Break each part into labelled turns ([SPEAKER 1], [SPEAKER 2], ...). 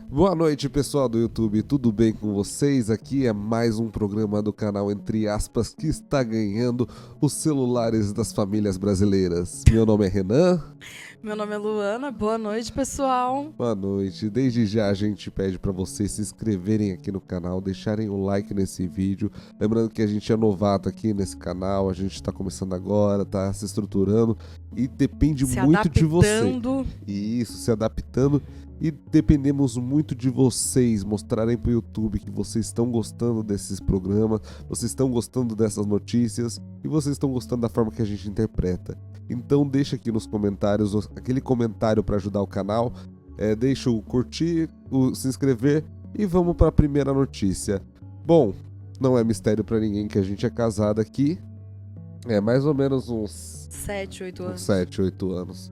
[SPEAKER 1] Boa noite, pessoal do YouTube, tudo bem com vocês? Aqui é mais um programa do canal Entre Aspas que está ganhando os celulares das famílias brasileiras. Meu nome é Renan.
[SPEAKER 2] Meu nome é Luana, boa noite, pessoal.
[SPEAKER 1] Boa noite. Desde já a gente pede para vocês se inscreverem aqui no canal, deixarem o like nesse vídeo. Lembrando que a gente é novato aqui nesse canal, a gente está começando agora, tá se estruturando e depende muito de você. Isso, se adaptando. E dependemos muito de vocês mostrarem pro YouTube que vocês estão gostando desses programas, vocês estão gostando dessas notícias e vocês estão gostando da forma que a gente interpreta. Então deixa aqui nos comentários aquele comentário para ajudar o canal, deixa o curtir, se inscrever e vamos para a primeira notícia. Bom, não é mistério para ninguém que a gente é casado aqui, é mais ou menos uns
[SPEAKER 2] 7, 8 anos.
[SPEAKER 1] 7, 8 anos.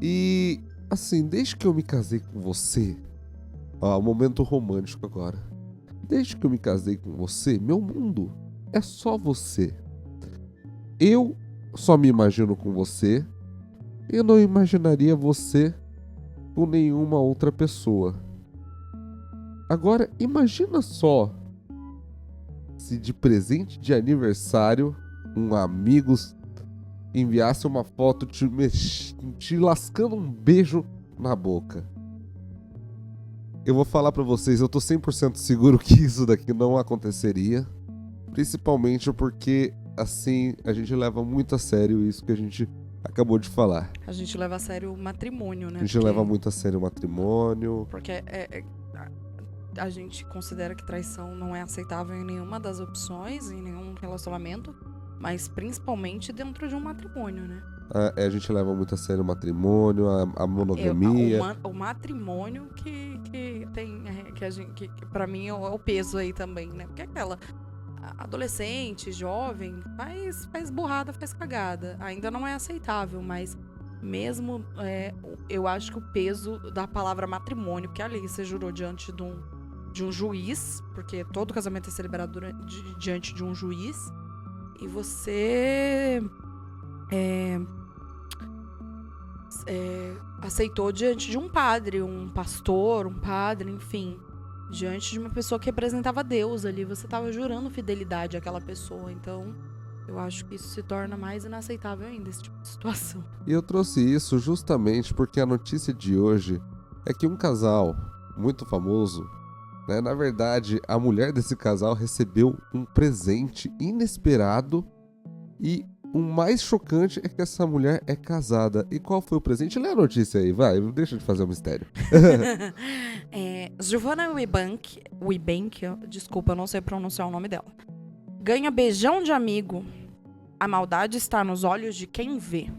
[SPEAKER 1] E assim, desde que eu me casei com você, ó, momento romântico agora. Desde que eu me casei com você, meu mundo é só você. Eu só me imagino com você. Eu não imaginaria você com nenhuma outra pessoa. Agora, imagina só se de presente de aniversário um amigo enviasse uma foto te lascando um beijo na boca. Eu vou falar pra vocês, eu tô 100% seguro que isso daqui não aconteceria. Principalmente porque, assim, a gente leva muito a sério isso que a gente acabou de falar.
[SPEAKER 2] A gente leva a sério o matrimônio, né?
[SPEAKER 1] A gente leva muito a sério o matrimônio.
[SPEAKER 2] Porque a gente considera que traição não é aceitável em nenhuma das opções, em nenhum relacionamento. Mas principalmente dentro de um matrimônio, né?
[SPEAKER 1] A gente leva muito a sério o matrimônio, a monogamia.
[SPEAKER 2] O matrimônio que tem, que pra mim é o peso aí também, né? Porque aquela adolescente, jovem, faz burrada, faz cagada. Ainda não é aceitável, mas mesmo eu acho que o peso da palavra matrimônio, que ali você jurou diante de um juiz, porque todo casamento é celebrado diante de um juiz. E você aceitou diante de um padre, um pastor, um padre, enfim. Diante de uma pessoa que representava Deus ali. Você estava jurando fidelidade àquela pessoa. Então, eu acho que isso se torna mais inaceitável ainda, esse tipo de situação.
[SPEAKER 1] E eu trouxe isso justamente porque a notícia de hoje é que um casal muito famoso, né, na verdade, a mulher desse casal recebeu um presente inesperado e o mais chocante é que essa mulher é casada. E qual foi o presente? Lê a notícia aí, vai, deixa de fazer o mistério.
[SPEAKER 2] Giovanna Wibank, desculpa, eu não sei pronunciar o nome dela, ganha beijão de amigo. A maldade está nos olhos de quem vê.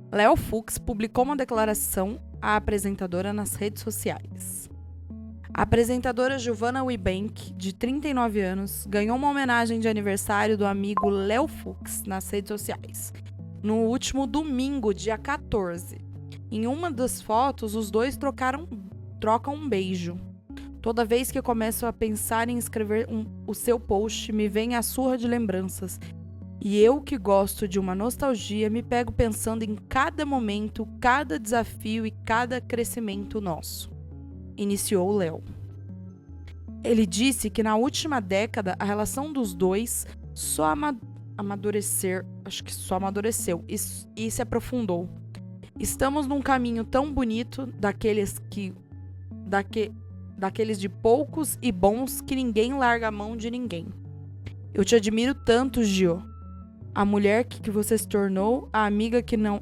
[SPEAKER 2] Léo Fux publicou uma declaração à apresentadora nas redes sociais. A apresentadora Giovanna Wibank, de 39 anos, ganhou uma homenagem de aniversário do amigo Léo Fux nas redes sociais, no último domingo, dia 14. Em uma das fotos, os dois trocam um beijo. Toda vez que eu começo a pensar em escrever o seu post, me vem a surra de lembranças. E eu, que gosto de uma nostalgia, me pego pensando em cada momento, cada desafio e cada crescimento nosso. Iniciou o Léo. Ele disse que na última década a relação dos dois só amadureceu e se aprofundou. Estamos num caminho tão bonito daqueles de poucos e bons que ninguém larga a mão de ninguém. Eu te admiro tanto, Gio. A mulher que você se tornou, a amiga que não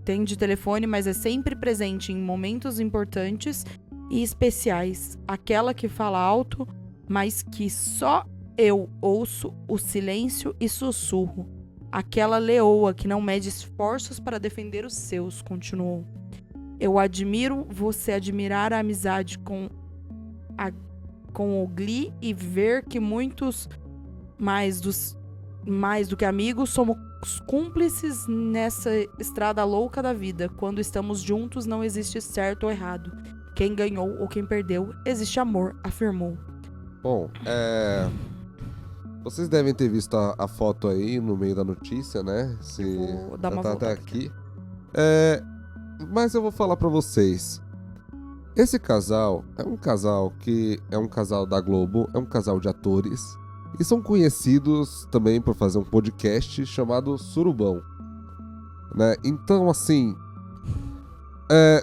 [SPEAKER 2] atende telefone, mas é sempre presente em momentos importantes e especiais. Aquela que fala alto, mas que só eu ouço o silêncio e sussurro. Aquela leoa que não mede esforços para defender os seus, continuou. Eu admiro você admirar a amizade com o Glee e ver que muitos mais do que amigos, somos cúmplices nessa estrada louca da vida. Quando estamos juntos, não existe certo ou errado. Quem ganhou ou quem perdeu, existe amor, afirmou.
[SPEAKER 1] Bom, vocês devem ter visto a foto aí no meio da notícia, né?
[SPEAKER 2] Eu vou dar uma
[SPEAKER 1] tá
[SPEAKER 2] voltada
[SPEAKER 1] até aqui. Mas eu vou falar pra vocês. Esse casal é um casal que é um casal da Globo, é um casal de atores e são conhecidos também por fazer um podcast chamado Surubão, né? Então, assim,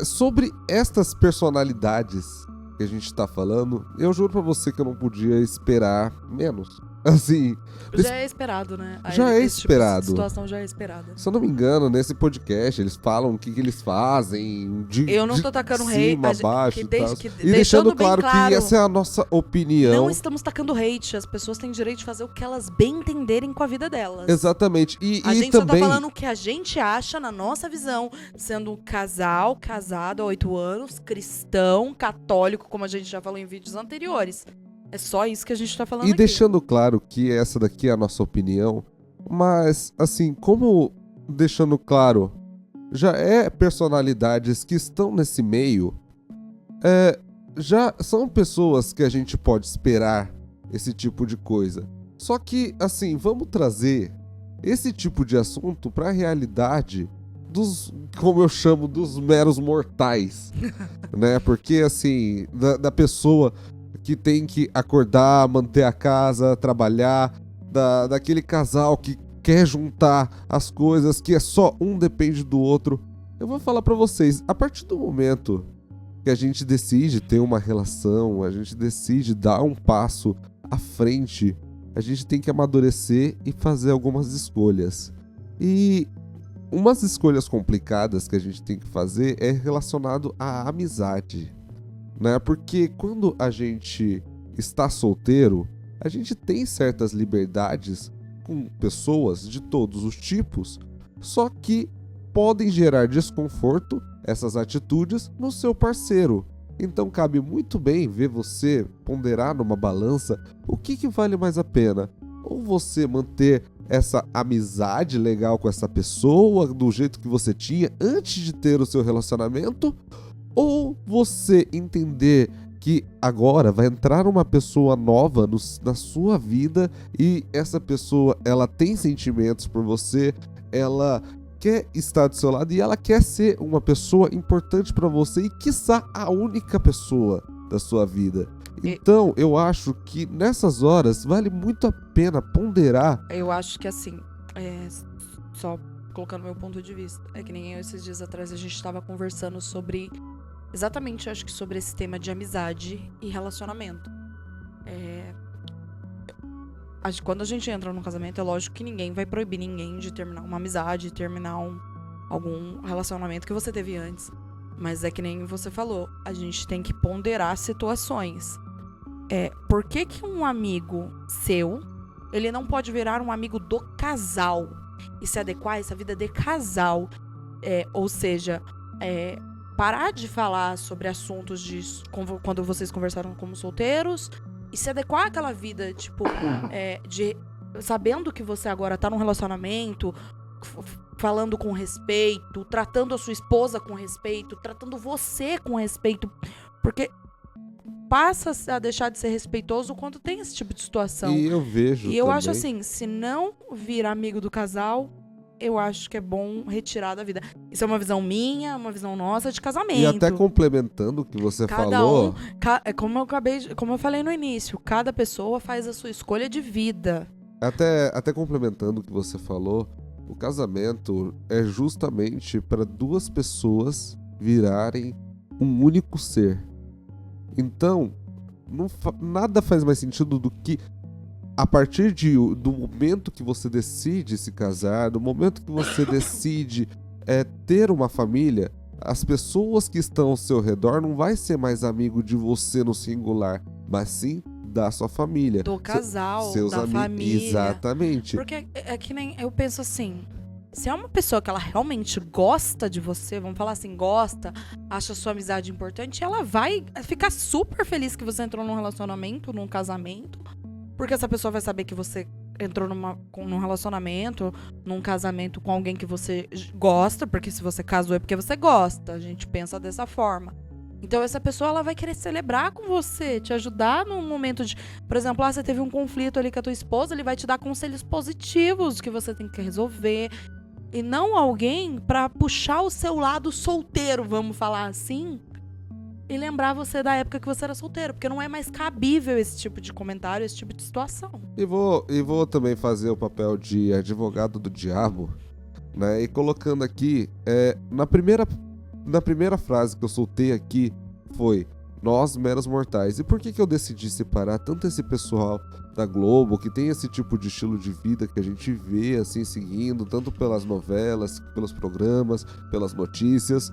[SPEAKER 1] sobre estas personalidades que a gente tá falando, eu juro pra você que eu não podia esperar menos. Assim,
[SPEAKER 2] Já é esperado, né?
[SPEAKER 1] Já é
[SPEAKER 2] esse tipo de
[SPEAKER 1] esperado.
[SPEAKER 2] situação já é esperada.
[SPEAKER 1] se eu não me engano, nesse podcast eles falam o que eles fazem
[SPEAKER 2] Eu não tô tacando
[SPEAKER 1] de
[SPEAKER 2] hate,
[SPEAKER 1] cima, abaixo e tal.
[SPEAKER 2] que
[SPEAKER 1] E deixando claro que essa é a nossa opinião.
[SPEAKER 2] não estamos tacando hate. As pessoas têm direito de fazer o que elas bem entenderem com a vida delas.
[SPEAKER 1] Exatamente.
[SPEAKER 2] A
[SPEAKER 1] E
[SPEAKER 2] gente
[SPEAKER 1] também...
[SPEAKER 2] só tá falando o que a gente acha na nossa visão, sendo um casal, casado há 8 anos, cristão, católico, como a gente já falou em vídeos anteriores. É só isso que a gente tá falando
[SPEAKER 1] E
[SPEAKER 2] aqui.
[SPEAKER 1] deixando claro que essa daqui é a nossa opinião, mas, assim, como deixando claro, já é personalidades que estão nesse meio, já são pessoas que a gente pode esperar esse tipo de coisa. Só que, assim, vamos trazer esse tipo de assunto pra realidade dos, como eu chamo, dos meros mortais, né? Porque, assim, da pessoa que tem que acordar, manter a casa, trabalhar, daquele casal que quer juntar as coisas, que é só um depende do outro. Eu vou falar pra vocês, a partir do momento que a gente decide ter uma relação, a gente decide dar um passo à frente, a gente tem que amadurecer e fazer algumas escolhas. E umas escolhas complicadas que a gente tem que fazer é relacionado à amizade, né? Porque quando a gente está solteiro, a gente tem certas liberdades com pessoas de todos os tipos, só que podem gerar desconforto, essas atitudes, no seu parceiro. Então cabe muito bem ver você ponderar numa balança o que vale mais a pena. Ou você manter essa amizade legal com essa pessoa, do jeito que você tinha antes de ter o seu relacionamento, ou você entender que agora vai entrar uma pessoa nova na sua vida e essa pessoa, ela tem sentimentos por você, ela quer estar do seu lado e ela quer ser uma pessoa importante pra você e quiçá a única pessoa da sua vida. Então, eu acho que nessas horas vale muito a pena ponderar.
[SPEAKER 2] Eu acho que assim, só colocando meu ponto de vista, é que nem esses dias atrás a gente tava conversando sobre, exatamente, acho que sobre esse tema de amizade e relacionamento. Quando a gente entra num casamento, é lógico que ninguém vai proibir ninguém de terminar uma amizade, terminar algum relacionamento que você teve antes. Mas é que nem você falou, a gente tem que ponderar situações. Por que um amigo seu, ele não pode virar um amigo do casal e se adequar a essa vida de casal? Ou seja, parar de falar sobre assuntos quando vocês conversaram como solteiros e se adequar àquela vida, tipo, sabendo que você agora tá num relacionamento, falando com respeito, tratando a sua esposa com respeito, tratando você com respeito, porque passa a deixar de ser respeitoso quando tem esse tipo de situação.
[SPEAKER 1] E eu vejo
[SPEAKER 2] E eu
[SPEAKER 1] também.
[SPEAKER 2] acho assim, se não virar amigo do casal, eu acho que é bom retirar da vida. Isso é uma visão minha, uma visão nossa de casamento.
[SPEAKER 1] E até complementando o que você falou...
[SPEAKER 2] Como eu falei no início, cada pessoa faz a sua escolha de vida.
[SPEAKER 1] Até complementando o que você falou, o casamento é justamente para duas pessoas virarem um único ser. Então, nada faz mais sentido do que, a partir do momento que você decide se casar, do momento que você decide ter uma família, as pessoas que estão ao seu redor não vai ser mais amigo de você no singular, mas sim da sua família.
[SPEAKER 2] Do casal,
[SPEAKER 1] seus
[SPEAKER 2] da família.
[SPEAKER 1] Exatamente.
[SPEAKER 2] Porque é que nem, eu penso assim, se é uma pessoa que ela realmente gosta de você, vamos falar assim, gosta, acha sua amizade importante, ela vai ficar super feliz que você entrou num relacionamento, num casamento, porque essa pessoa vai saber que você entrou num relacionamento, num casamento com alguém que você gosta, porque se você casou é porque você gosta, a gente pensa dessa forma. Então essa pessoa, ela vai querer celebrar com você, te ajudar num momento de... Por exemplo, você teve um conflito ali com a tua esposa, ele vai te dar conselhos positivos que você tem que resolver. E não alguém pra puxar o seu lado solteiro, vamos falar assim, e lembrar você da época que você era solteiro, porque não é mais cabível esse tipo de comentário, esse tipo de situação.
[SPEAKER 1] E vou também fazer o papel de advogado do diabo, né? E colocando aqui, na primeira frase que eu soltei aqui foi: nós, meros mortais. E por que eu decidi separar tanto esse pessoal da Globo, que tem esse tipo de estilo de vida que a gente vê, assim, seguindo, tanto pelas novelas, pelos programas, pelas notícias,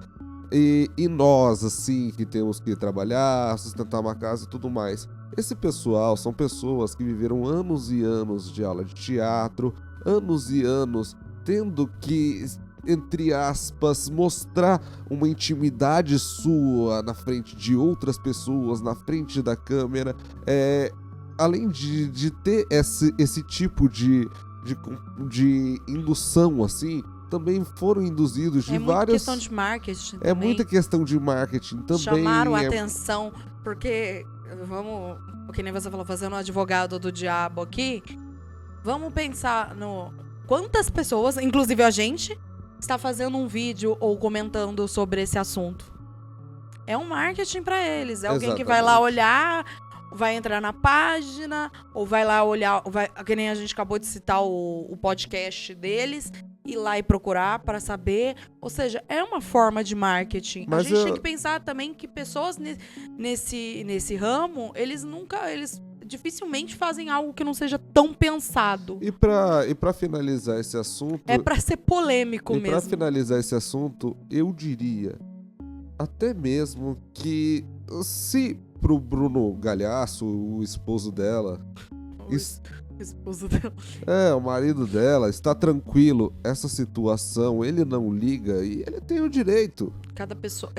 [SPEAKER 1] e nós, assim, que temos que trabalhar, sustentar uma casa e tudo mais. Esse pessoal são pessoas que viveram anos e anos de aula de teatro, anos e anos tendo que, entre aspas, mostrar uma intimidade sua na frente de outras pessoas, na frente da câmera, além de ter esse tipo de indução, assim, também foram induzidos de vários...
[SPEAKER 2] É muita questão de marketing também.
[SPEAKER 1] É muita questão de marketing também.
[SPEAKER 2] Chamaram a atenção, porque, que nem você falou, fazendo um advogado do diabo aqui, vamos pensar no... Quantas pessoas, inclusive a gente, está fazendo um vídeo ou comentando sobre esse assunto? É um marketing para eles. É alguém que vai lá olhar, vai entrar na página, ou vai lá olhar, que nem a gente acabou de citar o podcast deles, ir lá e procurar para saber. Ou seja, é uma forma de marketing. Mas a gente tem que pensar também que pessoas nesse ramo, eles dificilmente fazem algo que não seja tão pensado.
[SPEAKER 1] E pra finalizar esse assunto...
[SPEAKER 2] É pra ser polêmico mesmo.
[SPEAKER 1] E pra finalizar esse assunto, eu diria até mesmo que se pro Bruno Galhaço, o esposo dela...
[SPEAKER 2] Esposo dela.
[SPEAKER 1] O marido dela está tranquilo, essa situação, ele não liga e ele tem o direito.
[SPEAKER 2] Cada pessoa...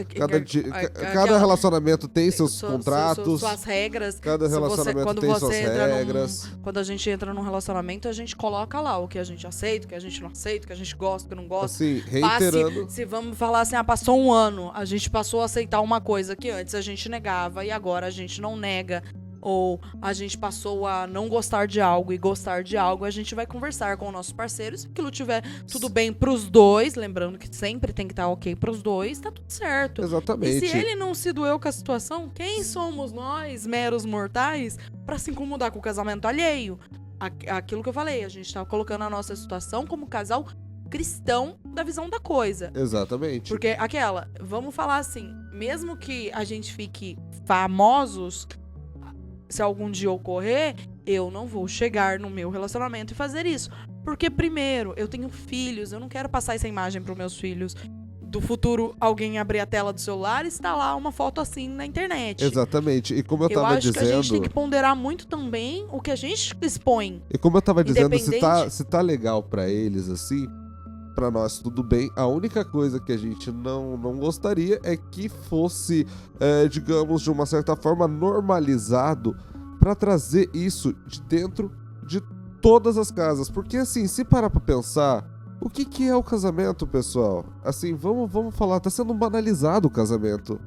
[SPEAKER 1] Cada relacionamento tem seus contratos.
[SPEAKER 2] Suas regras.
[SPEAKER 1] Cada relacionamento tem suas regras.
[SPEAKER 2] Quando a gente entra num relacionamento, a gente coloca lá o que a gente aceita, o que a gente não aceita, o que a gente gosta, o que não gosta.
[SPEAKER 1] Assim, reiterando...
[SPEAKER 2] Se vamos falar assim, passou um ano, a gente passou a aceitar uma coisa que antes a gente negava e agora a gente não nega. Ou a gente passou a não gostar de algo e gostar de algo, a gente vai conversar com nossos parceiros. Se aquilo tiver tudo bem pros dois, lembrando que sempre tem que estar ok pros dois, tá tudo certo.
[SPEAKER 1] Exatamente.
[SPEAKER 2] E se ele não se doeu com a situação, quem somos nós, meros mortais, pra se incomodar com o casamento alheio? Aquilo que eu falei, a gente tá colocando a nossa situação como casal cristão da visão da coisa.
[SPEAKER 1] Exatamente.
[SPEAKER 2] Porque vamos falar assim, mesmo que a gente fique famosos... Se algum dia ocorrer, eu não vou chegar no meu relacionamento e fazer isso. Porque, primeiro, eu tenho filhos, eu não quero passar essa imagem para os meus filhos. Do futuro, alguém abrir a tela do celular e está lá uma foto assim na internet.
[SPEAKER 1] Exatamente. E como eu tava dizendo...
[SPEAKER 2] Eu acho que a gente tem que ponderar muito também o que a gente expõe.
[SPEAKER 1] E como eu tava dizendo, se tá legal para eles, assim... Pra nós tudo bem, a única coisa que a gente não gostaria é que fosse, digamos, de uma certa forma normalizado pra trazer isso de dentro de todas as casas. Porque assim, se parar pra pensar, o que é o casamento, pessoal? Assim, vamos falar, tá sendo banalizado o casamento.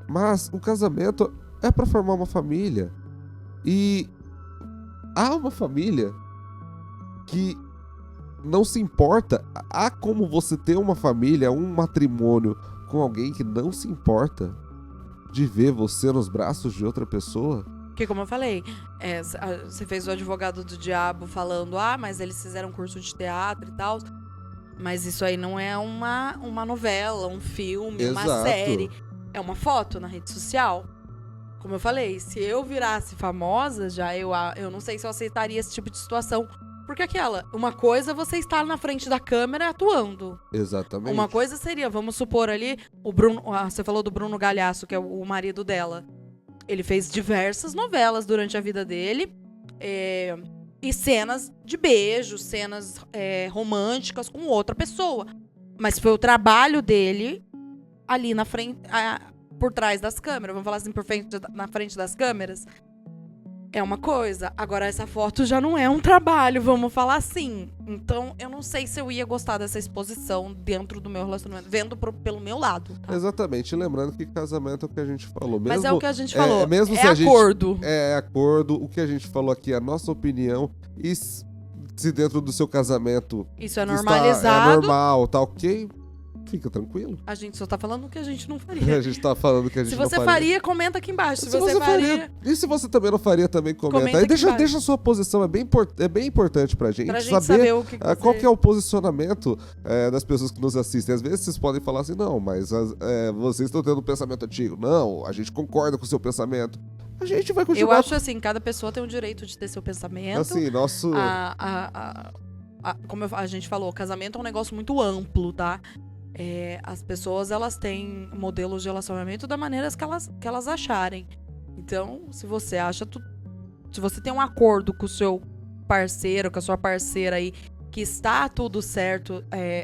[SPEAKER 1] Mas o casamento é pra formar uma família. E há uma família que... não se importa. Há como você ter uma família, um matrimônio com alguém que não se importa de ver você nos braços de outra pessoa?
[SPEAKER 2] Porque, como eu falei, você fez o advogado do diabo falando, mas eles fizeram curso de teatro e tal. Mas isso aí não é uma novela, um filme,
[SPEAKER 1] Exato.
[SPEAKER 2] Uma série. É uma foto na rede social. Como eu falei, se eu virasse famosa, eu não sei se eu aceitaria esse tipo de situação. Porque uma coisa é você estar na frente da câmera atuando.
[SPEAKER 1] Exatamente.
[SPEAKER 2] Uma coisa seria, vamos supor ali, o Bruno, você falou do Bruno Galhaço, que é o marido dela. Ele fez diversas novelas durante a vida dele. E cenas de beijo, cenas românticas com outra pessoa. Mas foi o trabalho dele ali na frente, por trás das câmeras. Vamos falar assim, na frente das câmeras. É uma coisa. Agora, essa foto já não é um trabalho, vamos falar assim. Então, eu não sei se eu ia gostar dessa exposição dentro do meu relacionamento, vendo pelo meu lado. Tá?
[SPEAKER 1] Exatamente. Lembrando que casamento é o que a gente falou.
[SPEAKER 2] Mas é o que a gente falou.
[SPEAKER 1] Mesmo
[SPEAKER 2] é
[SPEAKER 1] se
[SPEAKER 2] acordo.
[SPEAKER 1] É acordo. O que a gente falou aqui é a nossa opinião. E se dentro do seu casamento...
[SPEAKER 2] isso é normalizado.
[SPEAKER 1] É normal, tá ok? fica tranquilo.
[SPEAKER 2] A gente só tá falando o que a gente não faria.
[SPEAKER 1] A gente tá falando que a gente
[SPEAKER 2] Se
[SPEAKER 1] não
[SPEAKER 2] você
[SPEAKER 1] faria.
[SPEAKER 2] faria, comenta aqui embaixo. Se você
[SPEAKER 1] faria.
[SPEAKER 2] faria...
[SPEAKER 1] E se você também não faria, também comenta.
[SPEAKER 2] Comenta
[SPEAKER 1] Aí
[SPEAKER 2] aqui
[SPEAKER 1] deixa
[SPEAKER 2] embaixo.
[SPEAKER 1] a sua posição, é bem importante pra gente,
[SPEAKER 2] Pra gente saber o que
[SPEAKER 1] qual que é o posicionamento das pessoas que nos assistem. Às vezes vocês podem falar assim, não, mas vocês estão tendo um pensamento antigo. Não, a gente concorda com o seu pensamento. A gente vai continuar.
[SPEAKER 2] Eu acho assim, cada pessoa tem o direito de ter seu pensamento.
[SPEAKER 1] Assim, nosso...
[SPEAKER 2] Como a gente falou, casamento é um negócio muito amplo, tá? As pessoas, elas têm modelos de relacionamento da maneira que elas acharem. Então, se você acha... Se você tem um acordo com o seu parceiro, com a sua parceira aí, que está tudo certo,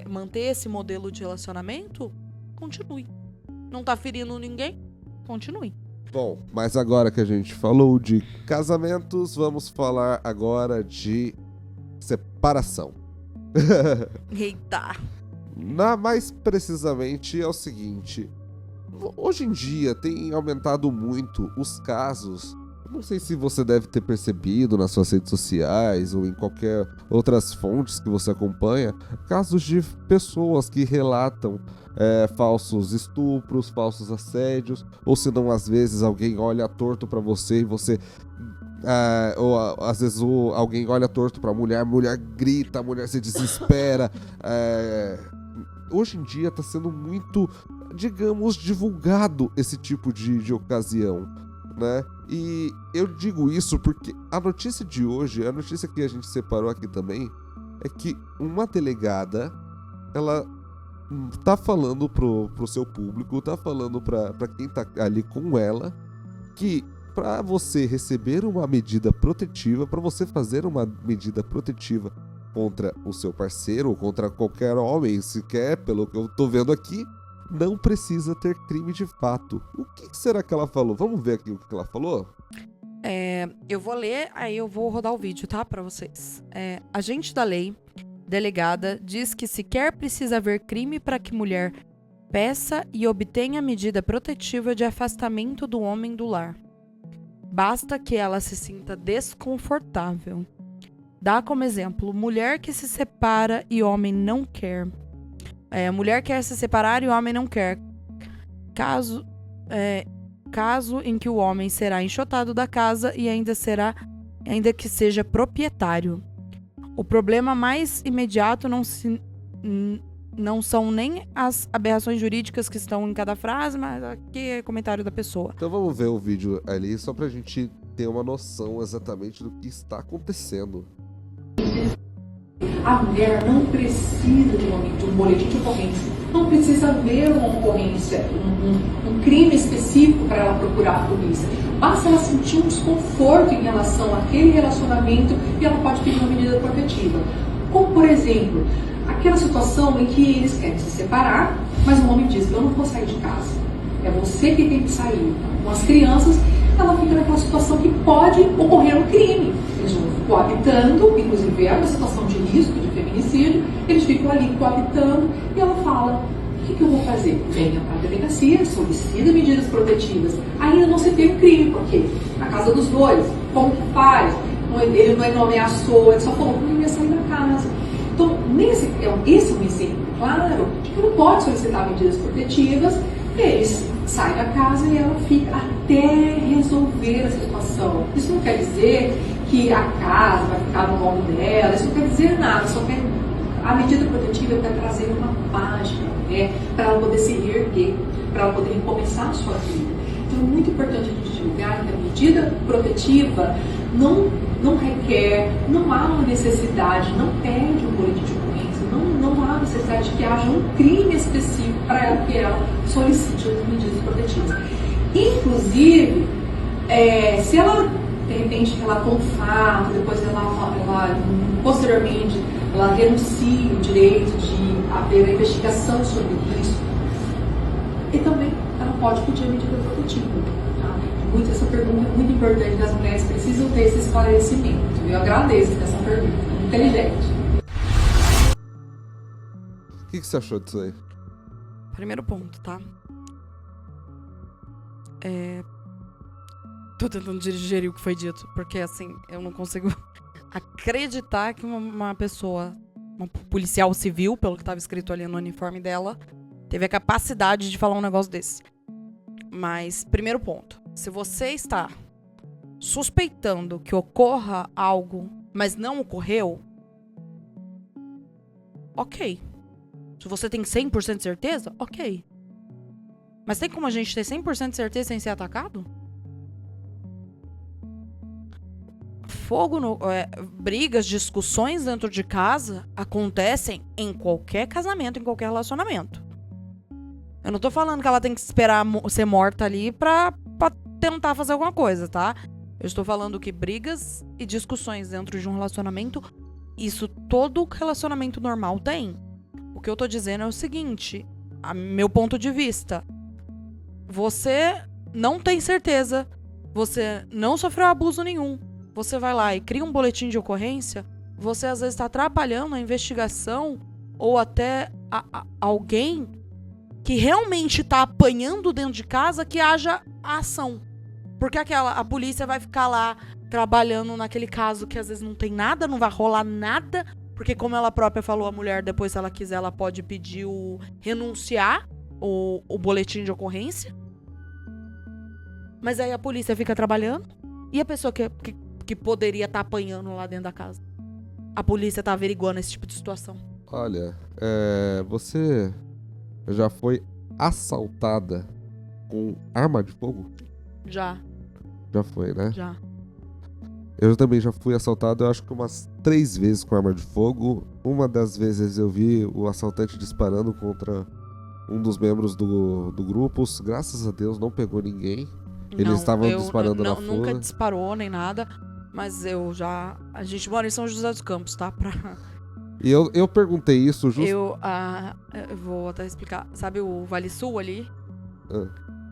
[SPEAKER 2] manter esse modelo de relacionamento, continue. Não tá ferindo ninguém? Continue.
[SPEAKER 1] Bom, mas agora que a gente falou de casamentos, vamos falar agora de separação.
[SPEAKER 2] Eita!
[SPEAKER 1] Mais precisamente é o seguinte: hoje em dia tem aumentado muito os casos. Não sei se você deve ter percebido nas suas redes sociais ou em qualquer outras fontes que você acompanha, casos de pessoas que relatam falsos estupros, falsos assédios, ou se não, às vezes alguém olha torto pra você e você... ou às vezes alguém olha torto pra mulher, a mulher grita, a mulher se desespera. Hoje em dia tá sendo muito, digamos, divulgado esse tipo de ocasião, né? E eu digo isso porque a notícia de hoje, a notícia que a gente separou aqui também, é que uma delegada, ela tá falando pro seu público, tá falando pra quem tá ali com ela, que pra você receber uma medida protetiva, pra você fazer uma medida protetiva contra o seu parceiro ou contra qualquer homem, sequer, pelo que eu tô vendo aqui, não precisa ter crime de fato. O que será que ela falou? Vamos ver aqui o que ela falou?
[SPEAKER 2] Eu vou ler, aí eu vou rodar o vídeo, tá? Pra vocês. Agente da lei, delegada, diz que sequer precisa haver crime para que mulher peça e obtenha medida protetiva de afastamento do homem do lar. Basta que ela se sinta desconfortável. Dá como exemplo, mulher que se separa e homem não quer. Mulher quer se separar e o homem não quer. Caso em que o homem será enxotado da casa e ainda que seja proprietário. O problema mais imediato não são nem as aberrações jurídicas que estão em cada frase, mas aqui é comentário da pessoa.
[SPEAKER 1] Então vamos ver o vídeo ali, só pra gente ter uma noção exatamente do que está acontecendo.
[SPEAKER 3] A mulher não precisa de um boletim de ocorrência, não precisa haver uma ocorrência, um crime específico para ela procurar a polícia. Basta ela sentir um desconforto em relação àquele relacionamento e ela pode pedir uma medida protetiva. Como, por exemplo, aquela situação em que eles querem se separar, mas o homem diz, eu não vou sair de casa, é você que tem que sair. Com as crianças, ela fica naquela situação que pode ocorrer um crime. Eles vão coabitando, inclusive é uma situação de risco, de feminicídio, eles ficam ali coabitando e ela fala, o que eu vou fazer? Venha para a delegacia, solicita medidas protetivas. Ainda não se tem um crime, porque na casa dos dois, como que faz? Ele não ameaçou, ele só falou que não ia sair da casa. Então, esse é um exemplo claro de que não pode solicitar medidas protetivas, eles saem da casa e ela fica até resolver a situação. Isso não quer dizer que a casa vai ficar no nome dela, isso não quer dizer nada, a medida protetiva é para trazer uma página, para ela poder se reerguer, para ela poder recomeçar a sua vida. Então é muito importante a gente julgar que a medida protetiva não requer, não há uma necessidade, não pede um boletim de ocorrência, não há necessidade de que haja um crime específico para que ela solicite as medidas protetivas. Inclusive, se ela, de repente, relatou um fato, depois ela posteriormente, ela denuncia o direito de haver uma investigação sobre isso, e também ela pode pedir a medida protetiva. Tá? Essa pergunta é muito importante, que as mulheres precisam ter esse esclarecimento. Eu agradeço essa pergunta, inteligente.
[SPEAKER 1] O que você achou disso aí?
[SPEAKER 2] Primeiro ponto, tá? Tô tentando digerir o que foi dito, porque assim, eu não consigo acreditar que uma pessoa, uma policial civil, pelo que estava escrito ali no uniforme dela, teve a capacidade de falar um negócio desse. Mas, primeiro ponto. Se você está suspeitando que ocorra algo, mas não ocorreu, ok. Se você tem 100% de certeza, ok. Mas tem como a gente ter 100% de certeza sem ser atacado? Brigas, discussões dentro de casa acontecem em qualquer casamento, em qualquer relacionamento. Eu não tô falando que ela tem que esperar ser morta ali pra tentar fazer alguma coisa, tá? Eu estou falando que brigas e discussões dentro de um relacionamento, isso todo relacionamento normal tem. O que eu tô dizendo é o seguinte, meu ponto de vista. Você não tem certeza, você não sofreu abuso nenhum, você vai lá e cria um boletim de ocorrência, você às vezes está atrapalhando a investigação ou até alguém que realmente está apanhando dentro de casa que haja a ação. Porque a polícia vai ficar lá trabalhando naquele caso que às vezes não tem nada, não vai rolar nada, porque como ela própria falou, a mulher depois, se ela quiser, ela pode pedir renunciar o boletim de ocorrência. Mas aí a polícia fica trabalhando e a pessoa que poderia estar apanhando lá dentro da casa. A polícia tá averiguando esse tipo de situação.
[SPEAKER 1] Olha, você já foi assaltada com arma de fogo?
[SPEAKER 2] Já.
[SPEAKER 1] Já foi, né?
[SPEAKER 2] Já.
[SPEAKER 1] Eu também já fui assaltado, eu acho que umas 3 vezes com arma de fogo. Uma das vezes eu vi o assaltante disparando contra um dos membros do grupo. Graças a Deus não pegou ninguém. Eles estavam disparando na fuga.
[SPEAKER 2] Nunca disparou nem nada, mas a gente mora em São José dos Campos, tá?
[SPEAKER 1] E eu perguntei isso justo...
[SPEAKER 2] Eu vou até explicar. Sabe o Vale Sul ali?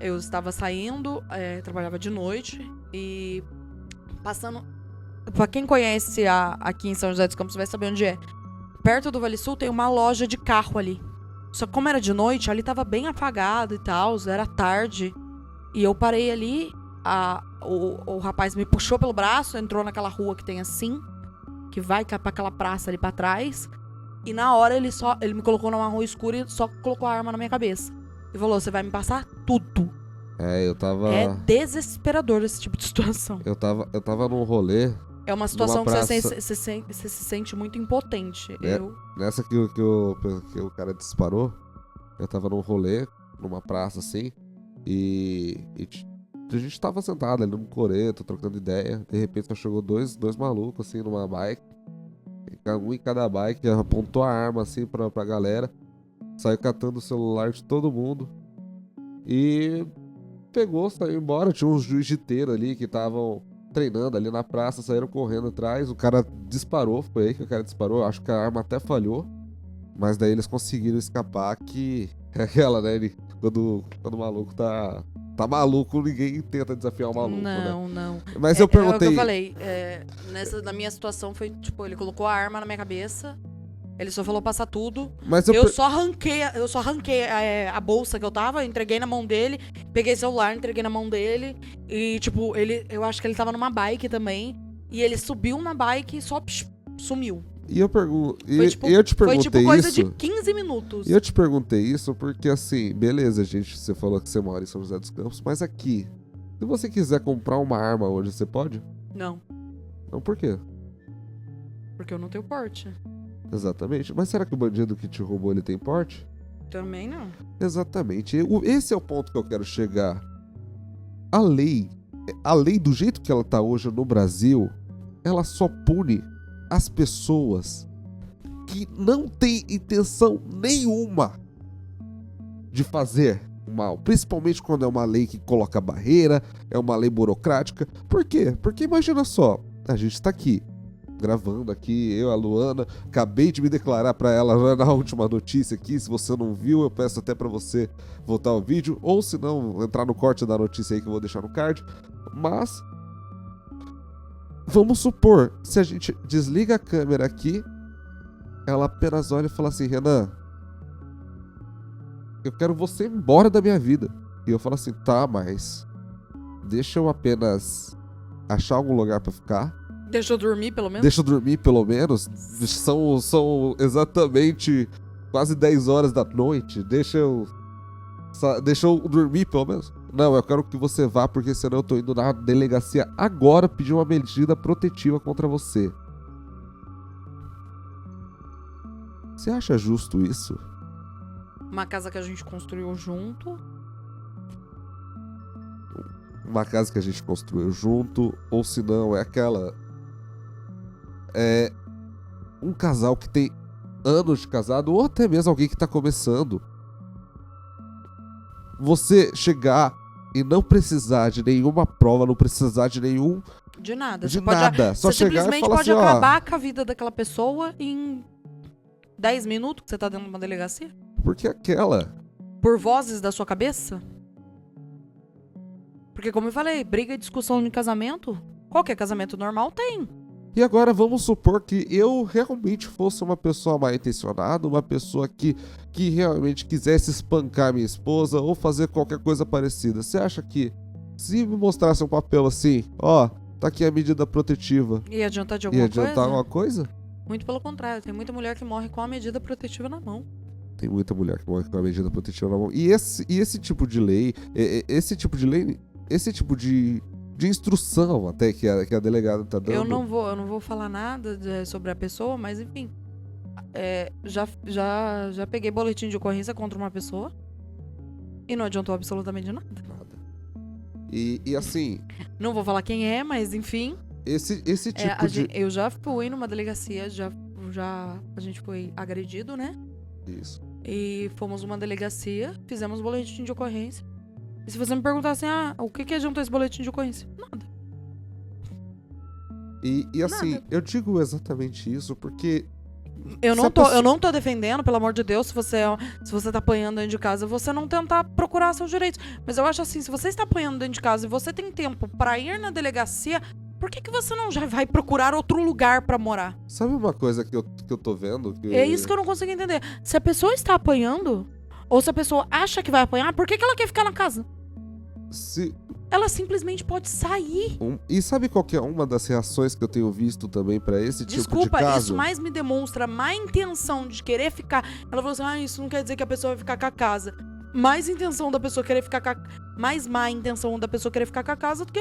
[SPEAKER 2] Eu estava saindo, trabalhava de noite e passando... Pra quem conhece aqui em São José dos Campos vai saber onde é. Perto do Vale Sul tem uma loja de carro ali. Só que como era de noite, ali tava bem apagado e tal, era tarde. E eu parei ali, o rapaz me puxou pelo braço, entrou naquela rua que tem assim, que vai pra aquela praça ali pra trás. E na hora ele me colocou numa rua escura e só colocou a arma na minha cabeça. E falou, você vai me passar tudo.
[SPEAKER 1] Eu tava...
[SPEAKER 2] É desesperador esse tipo de situação.
[SPEAKER 1] Eu tava num rolê...
[SPEAKER 2] É uma situação que você se sente muito impotente.
[SPEAKER 1] Nessa que o cara disparou, eu tava num rolê, numa praça assim, e a gente tava sentado ali num coreto, trocando ideia. De repente só chegou dois malucos assim numa bike, um em cada bike, apontou a arma assim pra galera, saiu catando o celular de todo mundo e saiu embora. Tinha uns jiu-jiteiros ali que estavam treinando ali na praça, saíram correndo atrás, o cara disparou, foi aí que o cara disparou, acho que a arma até falhou, mas daí eles conseguiram escapar, que é aquela, né, quando o maluco tá maluco, ninguém tenta desafiar o maluco,
[SPEAKER 2] não,
[SPEAKER 1] né?
[SPEAKER 2] Não.
[SPEAKER 1] Mas eu perguntei...
[SPEAKER 2] É o que eu falei, na minha situação foi, tipo, ele colocou a arma na minha cabeça, ele só falou passar tudo.
[SPEAKER 1] Mas
[SPEAKER 2] eu só arranquei a bolsa que eu tava, entreguei na mão dele, peguei o celular, entreguei na mão dele. E, tipo, eu acho que ele tava numa bike também. E ele subiu na bike e só sumiu.
[SPEAKER 1] E eu te perguntei
[SPEAKER 2] foi tipo coisa
[SPEAKER 1] isso,
[SPEAKER 2] de 15 minutos.
[SPEAKER 1] E eu te perguntei isso porque, assim, beleza, gente, você falou que você mora em São José dos Campos, mas aqui, se você quiser comprar uma arma hoje, você pode?
[SPEAKER 2] Não.
[SPEAKER 1] Não, por quê?
[SPEAKER 2] Porque eu não tenho porte.
[SPEAKER 1] Exatamente. Mas será que o bandido que te roubou, ele tem porte?
[SPEAKER 2] Também não.
[SPEAKER 1] Exatamente. Esse é o ponto que eu quero chegar. A lei do jeito que ela tá hoje no Brasil, ela só pune as pessoas que não têm intenção nenhuma de fazer mal. Principalmente quando é uma lei que coloca barreira, é uma lei burocrática. Por quê? Porque imagina só, a gente tá aqui, gravando aqui, eu, a Luana, acabei de me declarar pra ela na última notícia aqui. Se você não viu, eu peço até pra você voltar ao vídeo, ou se não, entrar no corte da notícia aí que eu vou deixar no card. Mas vamos supor, se a gente desliga a câmera aqui, ela apenas olha e fala assim, Renan, eu quero você embora da minha vida. E eu falo assim, tá, mas deixa eu apenas achar algum lugar pra ficar.
[SPEAKER 2] Deixa eu dormir, pelo menos?
[SPEAKER 1] Deixa eu dormir, pelo menos. São exatamente quase 10 horas da noite. Deixa eu dormir, pelo menos. Não, eu quero que você vá, porque senão eu tô indo na delegacia agora pedir uma medida protetiva contra você. Você acha justo isso?
[SPEAKER 2] Uma casa que a gente construiu junto.
[SPEAKER 1] Uma casa que a gente construiu junto, ou se não, é aquela... É um casal que tem anos de casado, ou até mesmo alguém que tá começando. Você chegar e não precisar de nenhuma prova, não precisar de nenhum...
[SPEAKER 2] De nada.
[SPEAKER 1] De nada. Só
[SPEAKER 2] você
[SPEAKER 1] chegar e
[SPEAKER 2] simplesmente
[SPEAKER 1] falar
[SPEAKER 2] pode
[SPEAKER 1] assim, ó...
[SPEAKER 2] acabar com a vida daquela pessoa em 10 minutos que você tá dentro de uma delegacia?
[SPEAKER 1] Porque aquela...
[SPEAKER 2] Por vozes da sua cabeça? Porque como eu falei, briga e discussão em casamento, qualquer casamento normal tem.
[SPEAKER 1] E agora vamos supor que eu realmente fosse uma pessoa mal intencionada, uma pessoa que realmente quisesse espancar minha esposa ou fazer qualquer coisa parecida. Você acha que se me mostrasse um papel assim, ó, tá aqui a medida protetiva,
[SPEAKER 2] Ia adiantar de
[SPEAKER 1] ia
[SPEAKER 2] alguma
[SPEAKER 1] adiantar
[SPEAKER 2] coisa?
[SPEAKER 1] alguma coisa?
[SPEAKER 2] Muito pelo contrário, tem muita mulher que morre com a medida protetiva na mão.
[SPEAKER 1] Tem muita mulher que morre com a medida protetiva na mão. E esse tipo de lei, esse tipo de instrução até que a delegada tá dando.
[SPEAKER 2] Eu não vou falar nada sobre a pessoa, mas enfim. Já peguei boletim de ocorrência contra uma pessoa e não adiantou absolutamente nada.
[SPEAKER 1] Nada. E assim...
[SPEAKER 2] Não vou falar quem é, mas enfim.
[SPEAKER 1] Esse tipo de...
[SPEAKER 2] Eu já fui numa delegacia, a gente foi agredido, né?
[SPEAKER 1] Isso.
[SPEAKER 2] E fomos numa delegacia, fizemos boletim de ocorrência. E se você me perguntar assim, o que adiantou esse boletim de ocorrência? Nada.
[SPEAKER 1] E assim,
[SPEAKER 2] Nada.
[SPEAKER 1] eu digo exatamente isso porque...
[SPEAKER 2] Eu não tô defendendo, pelo amor de Deus, se você tá apanhando dentro de casa, você não tentar procurar seus direitos. Mas eu acho assim, se você está apanhando dentro de casa e você tem tempo pra ir na delegacia, por que você não já vai procurar outro lugar pra morar?
[SPEAKER 1] Sabe uma coisa que eu tô vendo?
[SPEAKER 2] É isso que eu não consigo entender. Se a pessoa está apanhando, ou se a pessoa acha que vai apanhar, por que ela quer ficar na casa? Ela simplesmente pode sair.
[SPEAKER 1] E sabe qual que é uma das reações que eu tenho visto também pra esse tipo de caso?
[SPEAKER 2] Desculpa, isso mais me demonstra má intenção de querer ficar. Ela falou assim, isso não quer dizer que a pessoa vai ficar com a casa. Mais intenção da pessoa querer ficar com a... Mais má intenção da pessoa querer ficar com a casa do que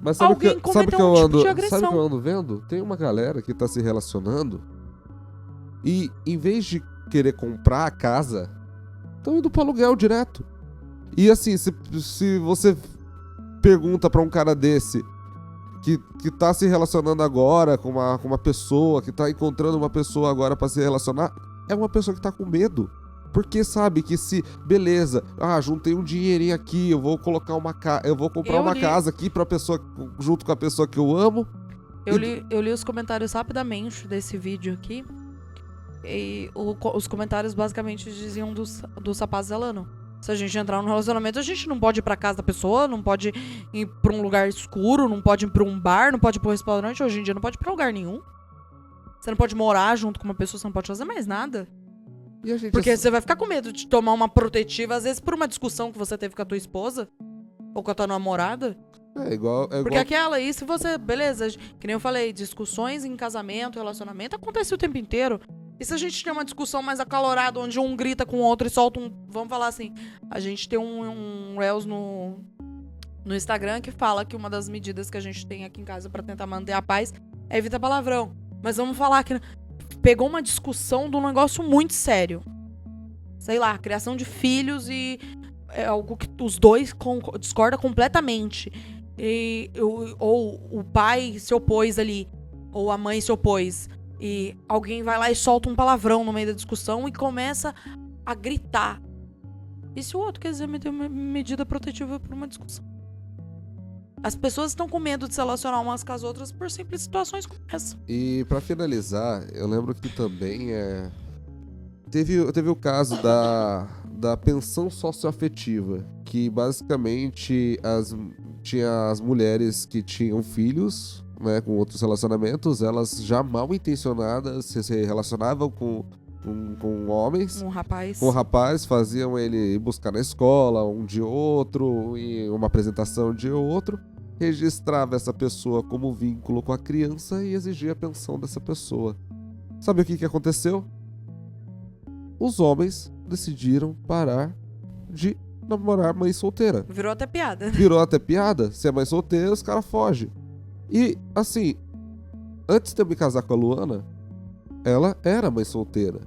[SPEAKER 1] Mas
[SPEAKER 2] alguém cometer um tipo de agressão.
[SPEAKER 1] Sabe o que eu ando vendo? Tem uma galera que tá se relacionando e, em vez de querer comprar a casa, estão indo pro aluguel direto. E assim, se você pergunta pra um cara desse que tá se relacionando agora com uma pessoa, que tá encontrando uma pessoa agora pra se relacionar, é uma pessoa que tá com medo. Porque sabe que beleza, juntei um dinheirinho aqui, eu vou colocar eu vou comprar uma casa aqui pra pessoa, junto com a pessoa que eu amo.
[SPEAKER 2] Eu li os comentários rapidamente desse vídeo aqui. E os comentários basicamente diziam dos rapazes falando. Se a gente entrar num relacionamento, a gente não pode ir pra casa da pessoa, não pode ir pra um lugar escuro, não pode ir pra um bar, não pode ir pra um restaurante. Hoje em dia não pode ir pra lugar nenhum. Você não pode morar junto com uma pessoa, você não pode fazer mais nada. Porque você vai ficar com medo de tomar uma protetiva, às vezes por uma discussão que você teve com a tua esposa ou com a tua namorada.
[SPEAKER 1] É igual.
[SPEAKER 2] Porque aquela aí, se você... Beleza, que nem eu falei, discussões em casamento, relacionamento, acontece o tempo inteiro. E se a gente tem uma discussão mais acalorada, onde um grita com o outro e solta um... Vamos falar assim, a gente tem um Reels no Instagram que fala que uma das medidas que a gente tem aqui em casa pra tentar manter a paz é evitar palavrão. Mas vamos falar que pegou uma discussão de um negócio muito sério. Sei lá, criação de filhos e é algo que os dois discordam completamente. Ou o pai se opôs ali, ou a mãe se opôs. E alguém vai lá e solta um palavrão no meio da discussão e começa a gritar. E se o outro quer dizer meter uma medida protetiva por uma discussão? As pessoas estão com medo de se relacionar umas com as outras por simples situações como essa.
[SPEAKER 1] E pra finalizar, eu lembro que também teve o caso da pensão socioafetiva, que basicamente tinha as mulheres que tinham filhos, né, com outros relacionamentos, elas já mal intencionadas se relacionavam com homens. Com rapaz, faziam ele ir buscar na escola, um de outro, e uma apresentação de outro. Registrava essa pessoa como vínculo com a criança e exigia a pensão dessa pessoa. Sabe o que aconteceu? os homens decidiram parar de namorar mãe solteira.
[SPEAKER 2] Virou até piada.
[SPEAKER 1] Virou até piada. Se é mãe solteira, os caras fogem. E, assim, antes de eu me casar com a Luana, ela era mãe solteira.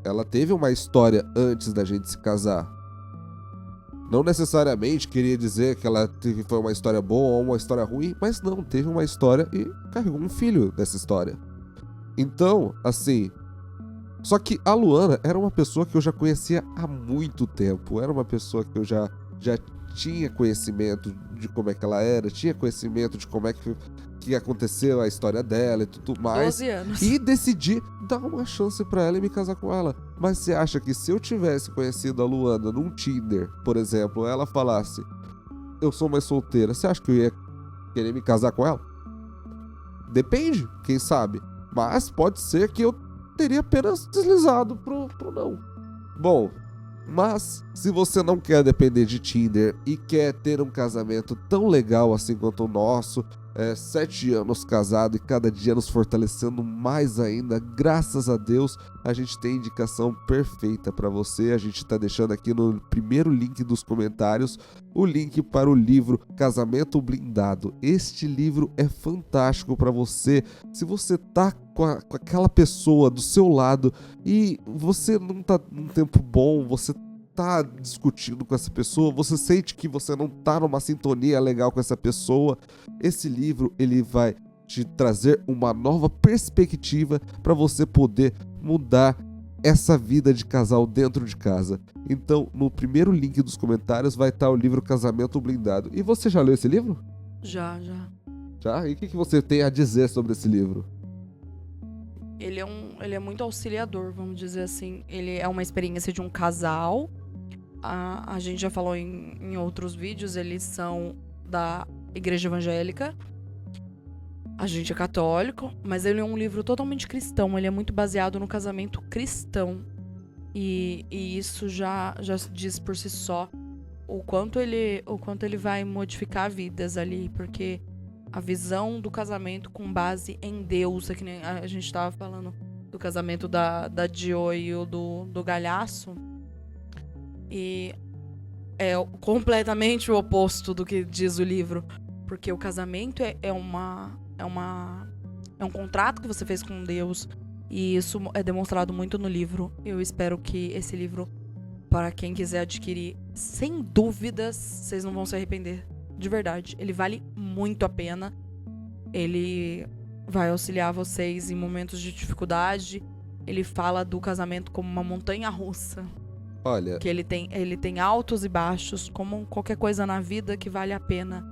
[SPEAKER 1] Ela teve uma história antes da gente se casar. Não necessariamente queria dizer que ela foi uma história boa ou uma história ruim, mas não, teve uma história e carregou um filho dessa história. Então, assim... Só que a Luana era uma pessoa que eu já conhecia há muito tempo. Era uma pessoa que eu já tinha conhecimento de como é que ela era, tinha conhecimento de como é que aconteceu a história dela e tudo mais.
[SPEAKER 2] 12 anos.
[SPEAKER 1] E decidi dar uma chance pra ela e me casar com ela. Mas você acha que se eu tivesse conhecido a Luana num Tinder, por exemplo, ela falasse, eu sou mais solteira, você acha que eu ia querer me casar com ela? Depende, quem sabe. Mas pode ser que eu teria apenas deslizado pro não. Bom, mas se você não quer depender de Tinder e quer ter um casamento tão legal assim quanto o nosso, 7 anos casado e cada dia nos fortalecendo mais ainda, graças a Deus, a gente tem indicação perfeita para você. A gente tá deixando aqui no primeiro link dos comentários o link para o livro Casamento Blindado. Este livro é fantástico para você. Se você tá com aquela pessoa do seu lado e você não tá num tempo bom, você tá discutindo com essa pessoa, você sente que você não tá numa sintonia legal com essa pessoa, esse livro ele vai te trazer uma nova perspectiva para você poder mudar essa vida de casal dentro de casa. Então, no primeiro link dos comentários vai estar o livro Casamento Blindado. E você já leu esse livro?
[SPEAKER 2] Já.
[SPEAKER 1] Já? E o que você tem a dizer sobre esse livro?
[SPEAKER 2] Ele é muito auxiliador, vamos dizer assim. Ele é uma experiência de um casal. A gente já falou em outros vídeos, eles são da igreja evangélica. A gente é católico, mas ele é um livro totalmente cristão. Ele é muito baseado no casamento cristão. E isso já diz por si só o quanto ele vai modificar vidas ali. Porque a visão do casamento com base em Deus, é que nem a gente estava falando do casamento da Joy e o do Galhaço. E é completamente o oposto do que diz o livro. Porque o casamento é um contrato que você fez com Deus. E isso é demonstrado muito no livro. Eu espero que esse livro, para quem quiser adquirir, sem dúvidas, vocês não vão se arrepender. De verdade, ele vale muito a pena. Ele vai auxiliar vocês em momentos de dificuldade. Ele fala do casamento como uma montanha-russa.
[SPEAKER 1] Olha,
[SPEAKER 2] Que ele tem altos e baixos, como qualquer coisa na vida que vale a pena.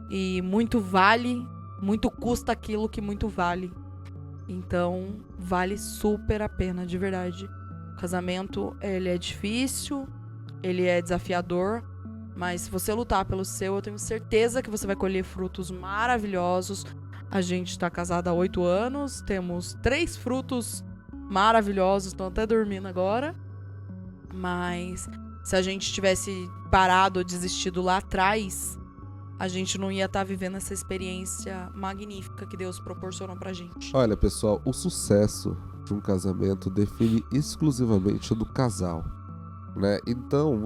[SPEAKER 2] E muito custa aquilo que muito vale. Então, vale super a pena, de verdade. O casamento, ele é difícil, ele é desafiador, mas se você lutar pelo seu, eu tenho certeza que você vai colher frutos maravilhosos. A gente tá casado há 8 anos, temos 3 frutos maravilhosos, estão até dormindo agora. Mas se a gente tivesse parado ou desistido lá atrás, a gente não ia estar vivendo essa experiência magnífica que Deus proporcionou pra gente.
[SPEAKER 1] olha, pessoal, o sucesso de um casamento define exclusivamente o do casal, né? Então,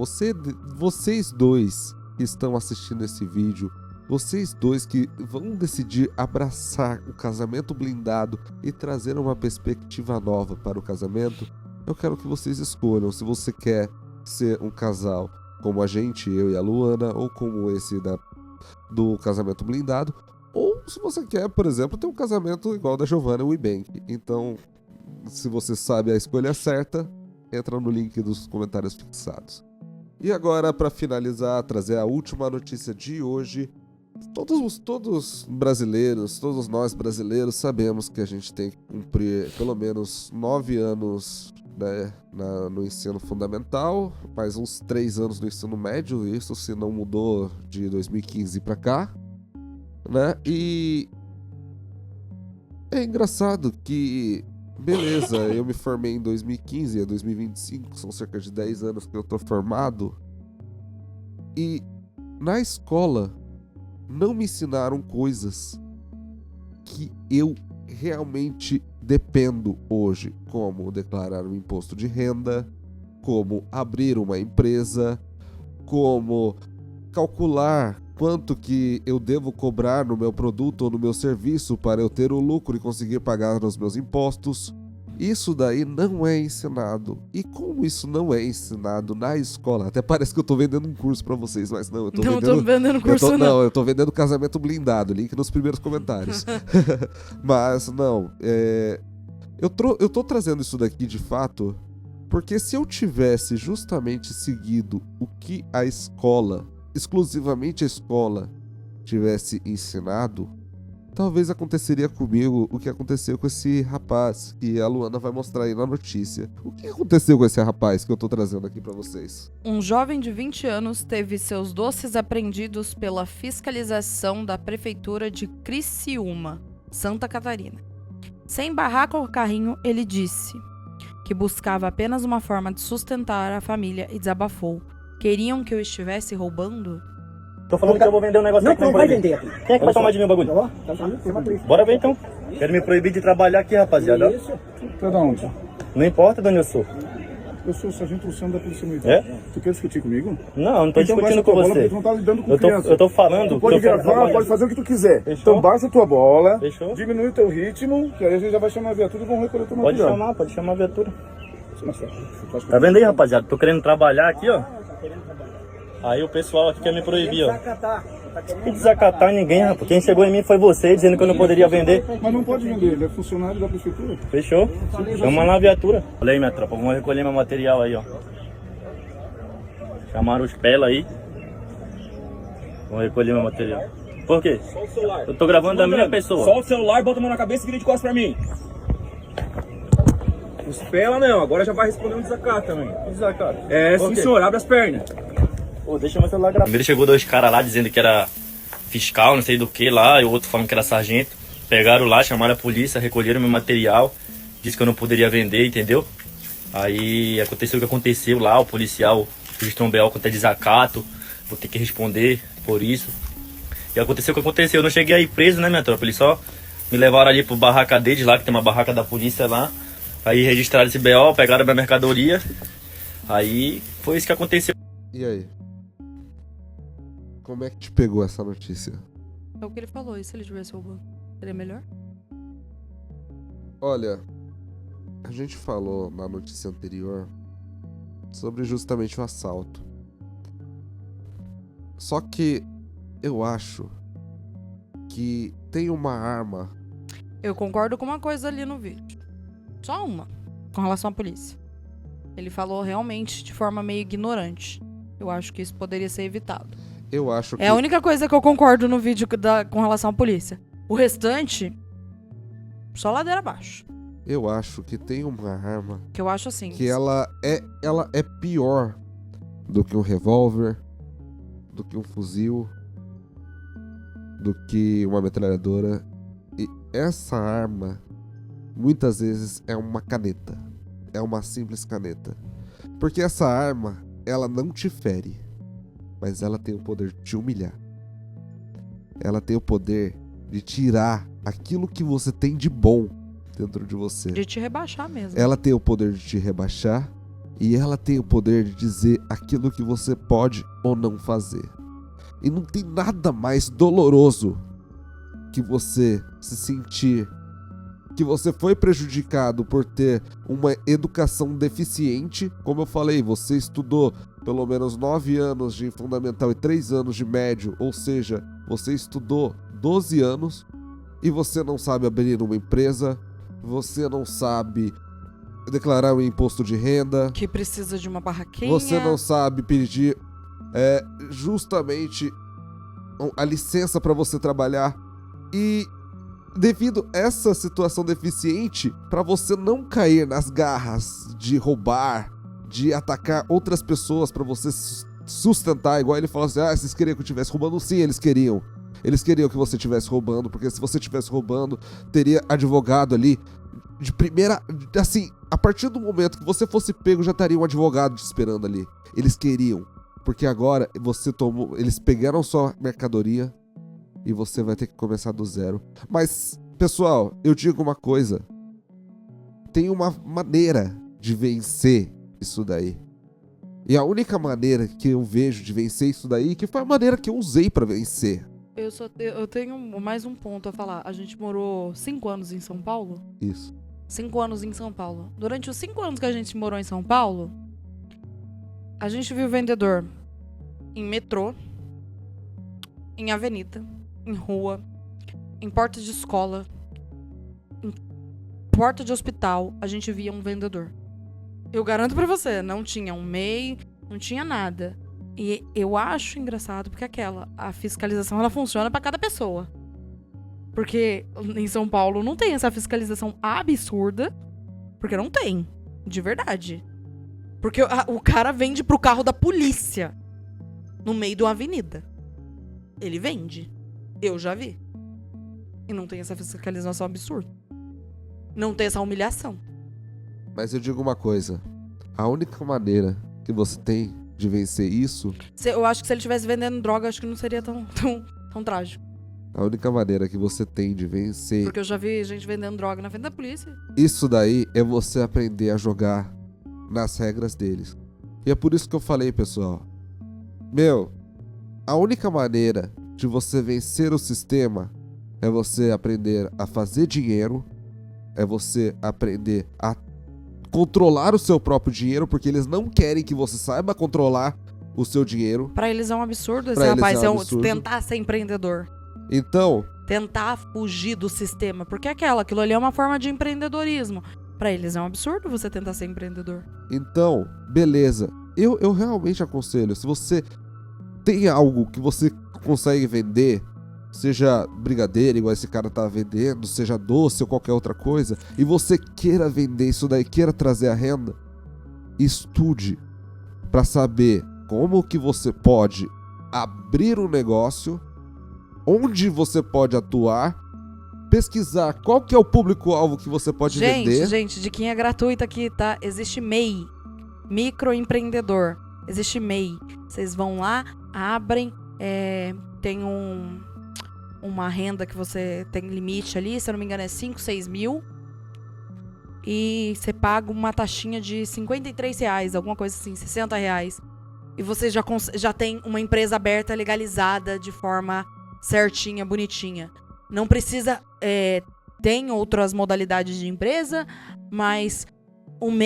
[SPEAKER 1] vocês dois que estão assistindo esse vídeo, vocês dois que vão decidir abraçar o casamento blindado e trazer uma perspectiva nova para o casamento, eu quero que vocês escolham se você quer ser um casal como a gente, eu e a Luana, ou como esse do casamento blindado, ou se você quer, por exemplo, ter um casamento igual da Giovanna e o Ibank. Então, se você sabe a escolha certa, entra no link dos comentários fixados. E agora, para finalizar, trazer a última notícia de hoje. Todos brasileiros, todos nós brasileiros sabemos que a gente tem que cumprir pelo menos 9 anos, né, no ensino fundamental, mais uns 3 anos no ensino médio, isso se não mudou de 2015 pra cá, né? E é engraçado que, beleza, eu me formei em 2015, é 2025, são cerca de 10 anos que eu tô formado, e na escola não me ensinaram coisas que eu realmente dependo hoje como declarar um imposto de renda, como abrir uma empresa, como calcular quanto que eu devo cobrar no meu produto ou no meu serviço para eu ter o lucro e conseguir pagar os meus impostos. Isso daí não é ensinado. E como isso não é ensinado na escola, até parece que eu tô vendendo um curso pra vocês, mas não, eu tô vendendo...
[SPEAKER 2] Não tô vendendo curso, não.
[SPEAKER 1] Eu tô vendendo casamento blindado, link nos primeiros comentários. Mas não, eu tô trazendo isso daqui de fato, porque se eu tivesse justamente seguido o que a escola, exclusivamente a escola, tivesse ensinado, talvez aconteceria comigo o que aconteceu com esse rapaz que a Luana vai mostrar aí na notícia. O que aconteceu com esse rapaz que eu tô trazendo aqui pra vocês?
[SPEAKER 2] Um jovem de 20 anos teve seus doces apreendidos pela fiscalização da prefeitura de Criciúma, Santa Catarina. Sem barraca ou carrinho, ele disse que buscava apenas uma forma de sustentar a família e desabafou. Queriam que eu estivesse roubando?
[SPEAKER 4] Tô falando que eu vou vender um negócio aqui.
[SPEAKER 5] Não vai vender.
[SPEAKER 4] Quem é que vai tomar de mim o bagulho? Bora ver então. Quero me proibir de trabalhar aqui, rapaziada.
[SPEAKER 5] Isso. Tu é da onde?
[SPEAKER 4] Não importa de onde eu sou.
[SPEAKER 5] Eu sou o sargento Luciano da Polícia Militar.
[SPEAKER 4] É?
[SPEAKER 5] Tu quer discutir comigo?
[SPEAKER 4] Não, não tô
[SPEAKER 5] Então
[SPEAKER 4] discutindo
[SPEAKER 5] baixa
[SPEAKER 4] com
[SPEAKER 5] tua bola,
[SPEAKER 4] você.
[SPEAKER 5] porque tu não tá lidando com criança.
[SPEAKER 4] Eu tô falando.
[SPEAKER 5] Tu pode
[SPEAKER 4] que eu quero
[SPEAKER 5] gravar,
[SPEAKER 4] trabalhar.
[SPEAKER 5] pode fazer o que tu quiser.
[SPEAKER 4] Fechou?
[SPEAKER 5] Então baixa tua bola,
[SPEAKER 4] Fechou?
[SPEAKER 5] diminui o teu ritmo, que aí a gente já vai chamar a viatura e vão recolher teu material.
[SPEAKER 4] Pode chamar a viatura.
[SPEAKER 5] Tá
[SPEAKER 4] Tá vendo aí, rapaziada? Tô querendo trabalhar aqui, ó. Aí o pessoal aqui quer me proibir, ó. Que desacatar ninguém, rapaz. Quem chegou em mim foi você, dizendo que eu não poderia vender.
[SPEAKER 5] Mas não pode vender, ele é funcionário da prefeitura.
[SPEAKER 4] Fechou? Chama lá a viatura. Olha aí, minha tropa. Vamos recolher meu material aí, ó. Chamaram os pela aí. Vamos recolher meu material. Por quê? Eu tô gravando da minha pessoa.
[SPEAKER 6] Solta o celular, bota a mão na cabeça e vira de costas pra mim. Os pela não, agora já vai responder um desacato também.
[SPEAKER 4] Desacato.
[SPEAKER 6] É,
[SPEAKER 4] Por
[SPEAKER 6] sim
[SPEAKER 4] quê?
[SPEAKER 6] senhor, abre as pernas.
[SPEAKER 4] Pô, deixa meu celular gravar. Primeiro chegou dois caras lá dizendo que era fiscal, não sei do que lá, e o outro falando que era sargento. Pegaram lá, chamaram a polícia, recolheram meu material, disse que eu não poderia vender, entendeu? Aí aconteceu o que aconteceu lá, o policial registrou um BO contra desacato, vou ter que responder por isso. E aconteceu o que aconteceu, eu não cheguei aí preso, né, minha tropa? Eles só me levaram ali pro barraca deles lá, que tem uma barraca da polícia lá. Aí registraram esse BO, pegaram minha mercadoria. Aí foi isso que aconteceu.
[SPEAKER 1] E aí? Como é que te pegou essa notícia?
[SPEAKER 2] É o que ele falou, e se ele tivesse roubando? Seria melhor?
[SPEAKER 1] Olha, a gente falou na notícia anterior sobre justamente o assalto. Só que eu acho que tem uma arma.
[SPEAKER 2] Eu concordo com uma coisa ali no vídeo. Só uma, com relação à polícia. Ele falou realmente de forma meio ignorante. Eu acho que isso poderia ser evitado.
[SPEAKER 1] Eu acho que
[SPEAKER 2] É a única coisa que eu concordo no vídeo com relação à polícia. O restante, só ladeira abaixo.
[SPEAKER 1] eu acho que tem uma arma
[SPEAKER 2] Que eu acho assim.
[SPEAKER 1] que ela é pior do que um revólver, do que um fuzil, do que uma metralhadora. E essa arma muitas vezes é uma caneta. É uma simples caneta. Porque essa arma, ela não te fere, mas ela tem o poder de te humilhar. Ela tem o poder de tirar aquilo que você tem de bom dentro de você.
[SPEAKER 2] De te rebaixar mesmo.
[SPEAKER 1] Ela tem o poder de te rebaixar e ela tem o poder de dizer aquilo que você pode ou não fazer. E não tem nada mais doloroso que você se sentir que você foi prejudicado por ter uma educação deficiente. Como eu falei, você estudou pelo menos 9 anos de fundamental e 3 anos de médio, ou seja, você estudou 12 anos e você não sabe abrir uma empresa, você não sabe declarar um imposto de renda,
[SPEAKER 2] Que precisa de uma barraquinha.
[SPEAKER 1] você não sabe pedir justamente a licença para você trabalhar. E devido a essa situação deficiente, para você não cair nas garras de roubar, de atacar outras pessoas para você sustentar, igual ele falou assim, vocês queriam que eu estivesse roubando? Sim, eles queriam. Eles queriam que você estivesse roubando, porque se você estivesse roubando, teria advogado ali de primeira... Assim, a partir do momento que você fosse pego, já estaria um advogado te esperando ali. Eles queriam, porque agora você tomou... Eles pegaram sua mercadoria e você vai ter que começar do zero. Mas, pessoal, eu digo uma coisa. tem uma maneira de vencer isso daí. E a única maneira que eu vejo de vencer isso daí, que foi a maneira que eu usei pra vencer.
[SPEAKER 2] Eu tenho mais um ponto a falar. A gente morou 5 anos em São Paulo.
[SPEAKER 1] Isso.
[SPEAKER 2] 5 anos em São Paulo. Durante os 5 anos que a gente morou em São Paulo, a gente viu vendedor em metrô, em avenida, em rua, em porta de escola, em porta de hospital. A gente via um vendedor. Eu garanto pra você, não tinha um MEI, não tinha nada. E eu acho engraçado porque a fiscalização ela funciona pra cada pessoa. Porque em São Paulo não tem essa fiscalização absurda, porque não tem, de verdade. Porque o cara vende pro carro da polícia no meio de uma avenida. Ele vende. Eu já vi. E não tem essa fiscalização absurda. Não tem essa humilhação.
[SPEAKER 1] Mas eu digo uma coisa. A única maneira que você tem de vencer isso...
[SPEAKER 2] Eu acho que se ele estivesse vendendo droga, acho que não seria tão trágico.
[SPEAKER 1] A única maneira que você tem de vencer...
[SPEAKER 2] Porque eu já vi gente vendendo droga na frente da polícia.
[SPEAKER 1] Isso daí é você aprender a jogar nas regras deles. E é por isso que eu falei, pessoal. A única maneira de você vencer o sistema é você aprender a fazer dinheiro, é você aprender a controlar o seu próprio dinheiro, porque eles não querem que você saiba controlar o seu dinheiro.
[SPEAKER 2] Pra eles é um absurdo esse
[SPEAKER 1] Pra eles
[SPEAKER 2] rapaz
[SPEAKER 1] é um absurdo.
[SPEAKER 2] tentar ser empreendedor.
[SPEAKER 1] Então,
[SPEAKER 2] Tentar fugir do sistema. Porque aquilo ali é uma forma de empreendedorismo. Pra eles é um absurdo você tentar ser empreendedor.
[SPEAKER 1] beleza. Eu realmente aconselho, se você tem algo que você consegue vender, seja brigadeiro, igual esse cara tá vendendo, seja doce ou qualquer outra coisa, e você queira vender isso daí, queira trazer a renda, estude pra saber como que você pode abrir um negócio, onde você pode atuar, pesquisar qual que é o público-alvo que você pode vender.
[SPEAKER 2] Gente, diquinha gratuita aqui, tá? Existe MEI, microempreendedor. Existe MEI. Vocês vão lá, abrem, tem uma renda que você tem limite ali, se eu não me engano é 5, 6 mil. E você paga uma taxinha de R$53, alguma coisa assim, R$60. E você já tem uma empresa aberta, legalizada, de forma certinha, bonitinha. Não precisa... tem outras modalidades de empresa, mas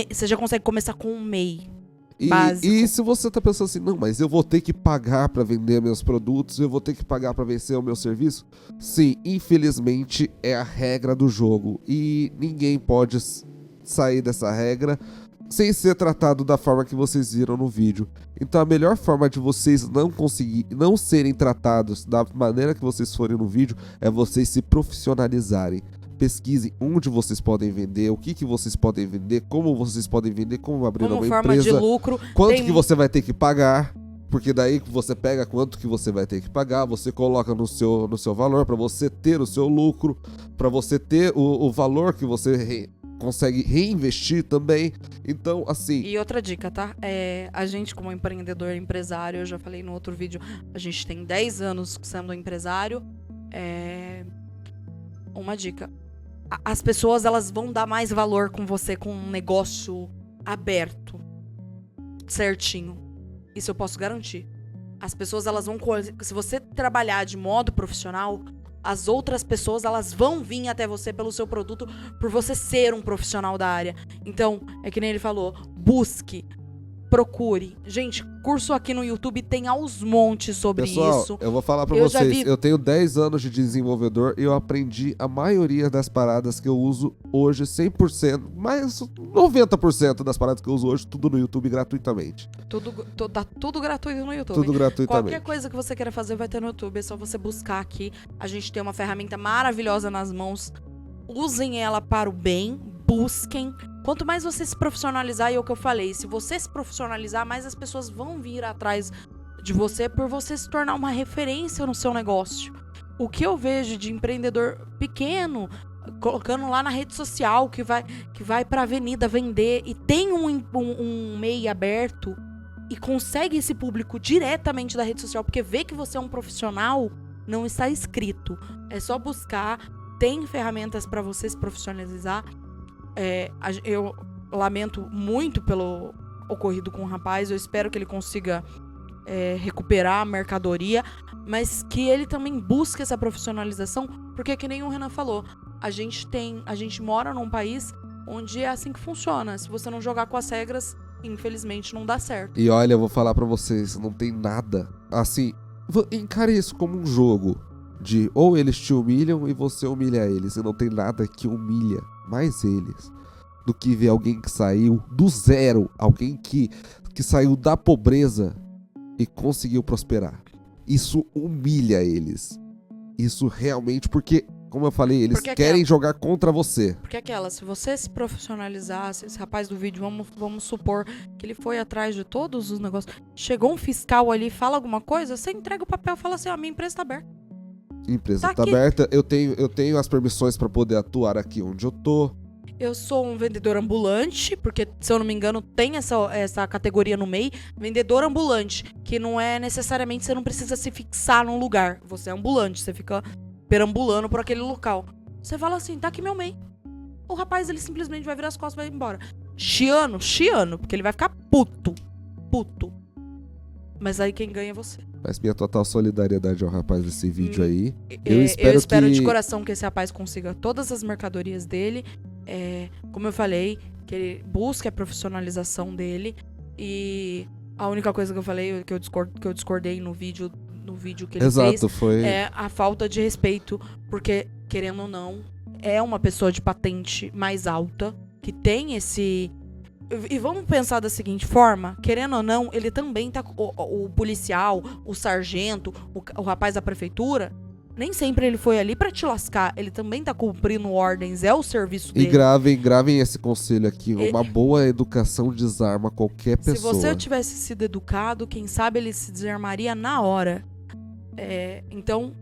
[SPEAKER 2] você já consegue começar com um MEI.
[SPEAKER 1] E se você tá pensando assim, não, mas eu vou ter que pagar pra vender meus produtos, eu vou ter que pagar pra vencer o meu serviço? Sim, infelizmente é a regra do jogo e ninguém pode sair dessa regra sem ser tratado da forma que vocês viram no vídeo. Então a melhor forma de vocês não serem tratados da maneira que vocês forem no vídeo é vocês se profissionalizarem. Pesquisem onde vocês podem vender, o que vocês podem vender, como vocês podem vender, como abrir uma
[SPEAKER 2] forma
[SPEAKER 1] empresa,
[SPEAKER 2] de lucro,
[SPEAKER 1] quanto que você vai ter que pagar, porque daí você pega quanto que você vai ter que pagar, você coloca no seu valor para você ter o seu lucro, para você ter o valor que você consegue reinvestir também. Então, assim...
[SPEAKER 2] E outra dica, tá? A gente como empreendedor, empresário, eu já falei no outro vídeo, a gente tem 10 anos sendo empresário. Uma dica. As pessoas, elas vão dar mais valor com você, com um negócio aberto, certinho. Isso eu posso garantir. As pessoas, elas vão... Se você trabalhar de modo profissional, as outras pessoas, elas vão vir até você pelo seu produto, por você ser um profissional da área. Então, é que nem ele falou, busque, procure. Gente, curso aqui no YouTube tem aos montes sobre
[SPEAKER 1] Pessoal,
[SPEAKER 2] isso.
[SPEAKER 1] eu vou falar pra vocês, eu tenho 10 anos de desenvolvedor e eu aprendi a maioria das paradas que eu uso hoje 100%, mas 90% das paradas que eu uso hoje, tudo no YouTube gratuitamente.
[SPEAKER 2] Tá tudo gratuito no YouTube.
[SPEAKER 1] Tudo gratuitamente.
[SPEAKER 2] Qualquer coisa que você queira fazer vai ter no YouTube, é só você buscar aqui. A gente tem uma ferramenta maravilhosa nas mãos. Usem ela para o bem, busquem. Quanto mais você se profissionalizar, e é o que eu falei, se você se profissionalizar, mais as pessoas vão vir atrás de você por você se tornar uma referência no seu negócio. O que eu vejo de empreendedor pequeno, colocando lá na rede social, que vai pra avenida vender e tem um MEI aberto e consegue esse público diretamente da rede social, porque vê que você é um profissional, não está escrito. É só buscar, tem ferramentas para você se profissionalizar. Eu lamento muito pelo ocorrido com o rapaz. Eu espero que ele consiga recuperar a mercadoria, mas que ele também busque essa profissionalização, porque que nem o Renan falou, a gente mora num país onde é assim que funciona. Se você não jogar com as regras, infelizmente não dá certo.
[SPEAKER 1] E olha, eu vou falar pra vocês, não tem nada. Assim, encare isso como um jogo de ou eles te humilham e você humilha eles. E não tem nada que humilha mais eles do que ver alguém que saiu do zero, alguém que saiu da pobreza e conseguiu prosperar. Isso humilha eles. Isso realmente, porque, como eu falei, eles querem jogar contra você.
[SPEAKER 2] Porque se você se profissionalizasse, esse rapaz do vídeo, vamos supor que ele foi atrás de todos os negócios, chegou um fiscal ali, fala alguma coisa, você entrega o papel e fala assim, minha empresa tá aberta.
[SPEAKER 1] Empresa tá aberta, eu tenho as permissões pra poder atuar aqui onde eu tô.
[SPEAKER 2] Eu sou um vendedor ambulante, porque, se eu não me engano, tem essa categoria no MEI. Vendedor ambulante, que não é necessariamente, você não precisa se fixar num lugar. Você é ambulante, você fica perambulando por aquele local. Você fala assim, tá aqui meu MEI. O rapaz, ele simplesmente vai virar as costas e vai embora. Chiano, porque ele vai ficar puto. Mas aí quem ganha é você.
[SPEAKER 1] Mas minha total solidariedade ao rapaz desse vídeo aí.
[SPEAKER 2] Eu espero de coração que esse rapaz consiga todas as mercadorias dele. Como eu falei, que ele busque a profissionalização dele. E a única coisa que eu falei, que eu discordei no vídeo que ele fez, é a falta de respeito. Porque, querendo ou não, é uma pessoa de patente mais alta, que tem esse... E vamos pensar da seguinte forma, querendo ou não, ele também tá... O policial, o sargento, o rapaz da prefeitura... Nem sempre ele foi ali pra te lascar. Ele também tá cumprindo ordens. É o serviço dele.
[SPEAKER 1] E gravem esse conselho aqui. Uma boa educação desarma qualquer pessoa.
[SPEAKER 2] Se você tivesse sido educado, quem sabe ele se desarmaria na hora. Então,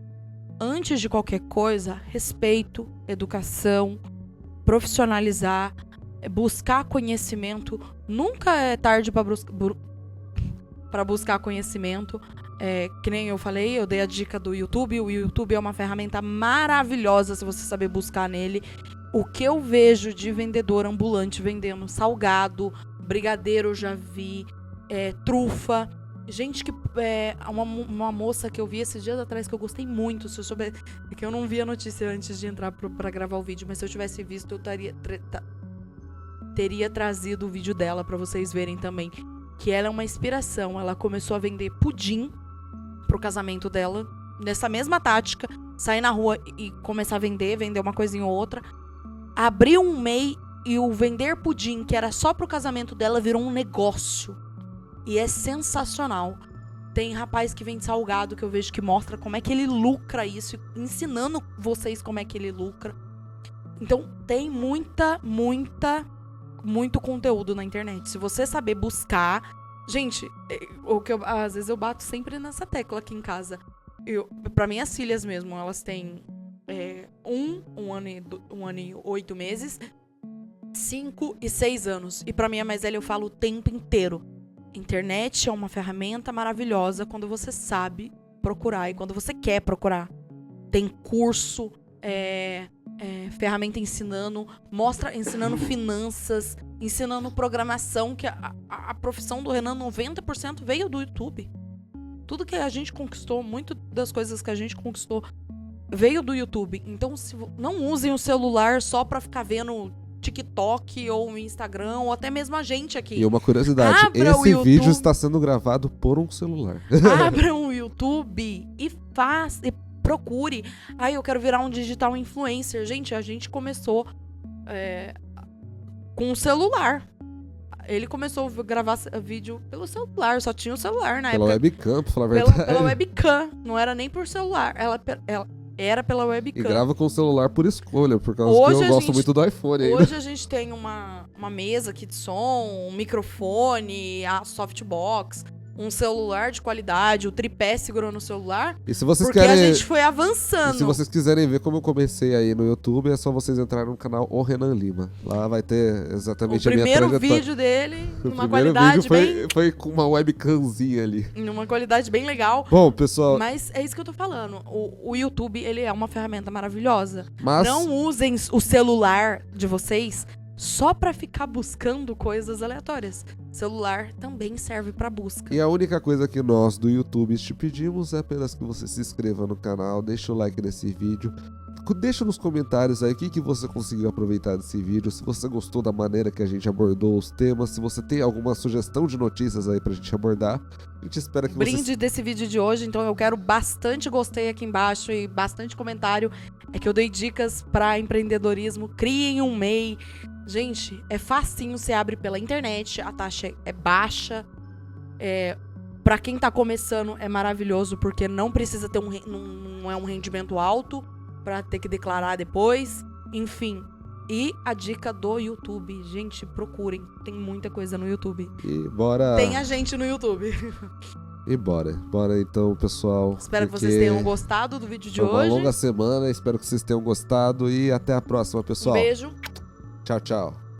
[SPEAKER 2] antes de qualquer coisa, respeito, educação, profissionalizar, buscar conhecimento. Nunca é tarde pra buscar conhecimento. Que nem eu falei, eu dei a dica do YouTube. O YouTube é uma ferramenta maravilhosa se você saber buscar nele. O que eu vejo de vendedor ambulante vendendo salgado, brigadeiro eu já vi, trufa. Gente que... uma moça que eu vi esses dias atrás que eu gostei muito. Se eu souber... É que eu não vi a notícia antes de entrar pra gravar o vídeo, mas se eu tivesse visto, eu teria trazido o vídeo dela pra vocês verem também. Que ela é uma inspiração. Ela começou a vender pudim pro casamento dela, nessa mesma tática, sair na rua e começar a vender uma coisinha ou outra, abriu um MEI e o vender pudim, que era só pro casamento dela, virou um negócio. E é sensacional. Tem rapaz que vende salgado, que eu vejo que mostra como é que ele lucra isso, ensinando vocês como é que ele lucra. Então tem muito conteúdo na internet. Se você saber buscar... Gente, às vezes eu bato sempre nessa tecla aqui em casa. Pra minhas filhas mesmo, elas têm um ano e 8 meses, 5 e 6 anos. E pra minha mais velha eu falo o tempo inteiro. Internet é uma ferramenta maravilhosa quando você sabe procurar e quando você quer procurar. Tem curso, ferramenta ensinando finanças, ensinando programação, que a profissão do Renan, 90% veio do YouTube. Tudo que a gente conquistou, muito das coisas que a gente conquistou, veio do YouTube. Então, não usem o celular só pra ficar vendo TikTok ou Instagram, ou até mesmo a gente aqui.
[SPEAKER 1] E uma curiosidade, esse vídeo está sendo gravado por um celular.
[SPEAKER 2] Abra um YouTube e procure. Eu quero virar um digital influencer. Gente, a gente começou com um celular. Ele começou a gravar vídeo pelo celular, só tinha o celular na época.
[SPEAKER 1] Pela webcam, pra falar a verdade.
[SPEAKER 2] Pela webcam, não era nem por celular. Ela era pela webcam.
[SPEAKER 1] E grava com o celular por escolha, por causa que eu gosto muito do iPhone ainda.
[SPEAKER 2] Hoje a gente tem uma mesa aqui de som, um microfone, a softbox, um celular de qualidade, o tripé segurando o celular.
[SPEAKER 1] E se vocês
[SPEAKER 2] porque a gente foi avançando.
[SPEAKER 1] E se vocês quiserem ver como eu comecei aí no YouTube, é só vocês entrarem no canal O Renan Lima. Lá vai ter exatamente a minha trajetória.
[SPEAKER 2] O primeiro vídeo dele, numa
[SPEAKER 1] qualidade
[SPEAKER 2] bem...
[SPEAKER 1] Foi com uma webcamzinha ali.
[SPEAKER 2] Numa qualidade bem legal.
[SPEAKER 1] Bom, pessoal...
[SPEAKER 2] Mas é isso que eu tô falando. O YouTube, ele é uma ferramenta maravilhosa.
[SPEAKER 1] Mas...
[SPEAKER 2] Não usem o celular de vocês só pra ficar buscando coisas aleatórias. Celular também serve pra busca.
[SPEAKER 1] E a única coisa que nós do YouTube te pedimos é apenas que você se inscreva no canal, deixa o like nesse vídeo. Deixa nos comentários aí o que você conseguiu aproveitar desse vídeo, se você gostou da maneira que a gente abordou os temas, se você tem alguma sugestão de notícias aí pra gente abordar. A gente espera que
[SPEAKER 2] Brinde desse vídeo de hoje, então eu quero bastante gostei aqui embaixo e bastante comentário. É que eu dei dicas pra empreendedorismo, criem um MEI. Gente, é facinho, você abre pela internet, a taxa é baixa. Pra quem tá começando é maravilhoso, porque não precisa ter não é um rendimento alto pra ter que declarar depois, enfim. E a dica do YouTube, gente, procurem, tem muita coisa no YouTube.
[SPEAKER 1] E bora...
[SPEAKER 2] Tem a gente no YouTube.
[SPEAKER 1] E bora então, pessoal.
[SPEAKER 2] Espero que vocês tenham gostado do vídeo de
[SPEAKER 1] Foi uma
[SPEAKER 2] hoje.
[SPEAKER 1] longa semana, espero que vocês tenham gostado e até a próxima, pessoal.
[SPEAKER 2] Um beijo.
[SPEAKER 1] Tchau, tchau.